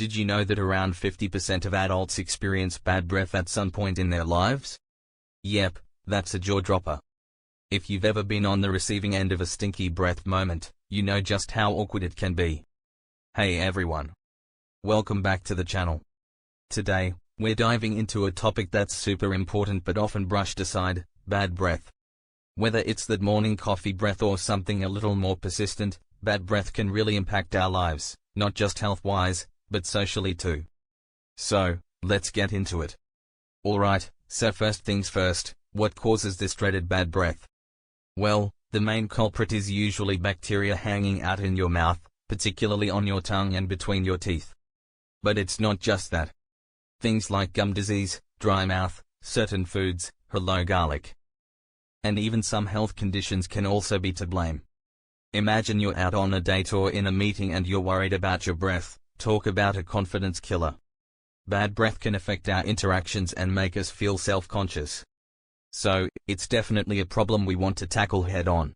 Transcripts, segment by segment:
Did you know that around 50% of adults experience bad breath at some point in their lives? Yep, that's a jaw-dropper. If you've ever been on the receiving end of a stinky breath moment, you know just how awkward it can be. Hey everyone. Welcome back to the channel. Today, we're diving into a topic that's super important but often brushed aside: bad breath. Whether it's that morning coffee breath or something a little more persistent, bad breath can really impact our lives, not just health-wise, but socially too. So, let's get into it. Alright, so first things first, what causes this dreaded bad breath? Well, the main culprit is usually bacteria hanging out in your mouth, particularly on your tongue and between your teeth. But it's not just that. Things like gum disease, dry mouth, certain foods, hello garlic, and even some health conditions can also be to blame. Imagine you're out on a date or in a meeting and you're worried about your breath. Talk about a confidence killer. Bad breath can affect our interactions and make us feel self-conscious. So, it's definitely a problem we want to tackle head-on.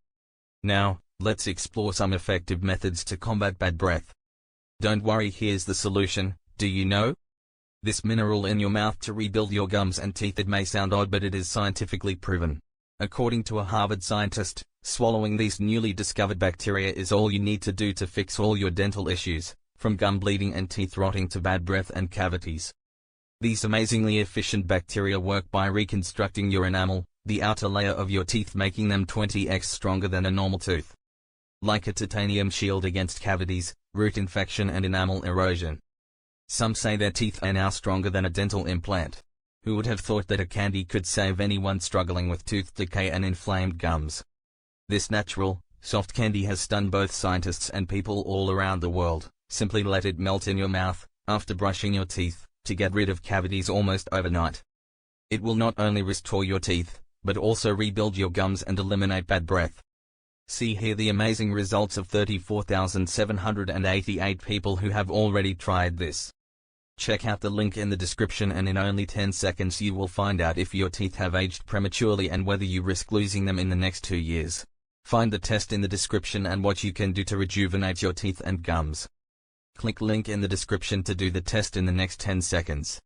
Now, let's explore some effective methods to combat bad breath. Don't worry, here's the solution. Do you know? This mineral in your mouth to rebuild your gums and teeth. It may sound odd, but it is scientifically proven. According to a Harvard scientist, swallowing these newly discovered bacteria is all you need to do to fix all your dental issues, from gum bleeding and teeth rotting to bad breath and cavities. These amazingly efficient bacteria work by reconstructing your enamel, the outer layer of your teeth, making them 20x stronger than a normal tooth. Like a titanium shield against cavities, root infection and enamel erosion. Some say their teeth are now stronger than a dental implant. Who would have thought that a candy could save anyone struggling with tooth decay and inflamed gums? This natural, soft candy has stunned both scientists and people all around the world. Simply let it melt in your mouth, after brushing your teeth, to get rid of cavities almost overnight. It will not only restore your teeth, but also rebuild your gums and eliminate bad breath. See here the amazing results of 34,788 people who have already tried this. Check out the link in the description, and in only 10 seconds you will find out if your teeth have aged prematurely and whether you risk losing them in the next 2 years. Find the test in the description and what you can do to rejuvenate your teeth and gums. Click link in the description to do the test in the next 10 seconds.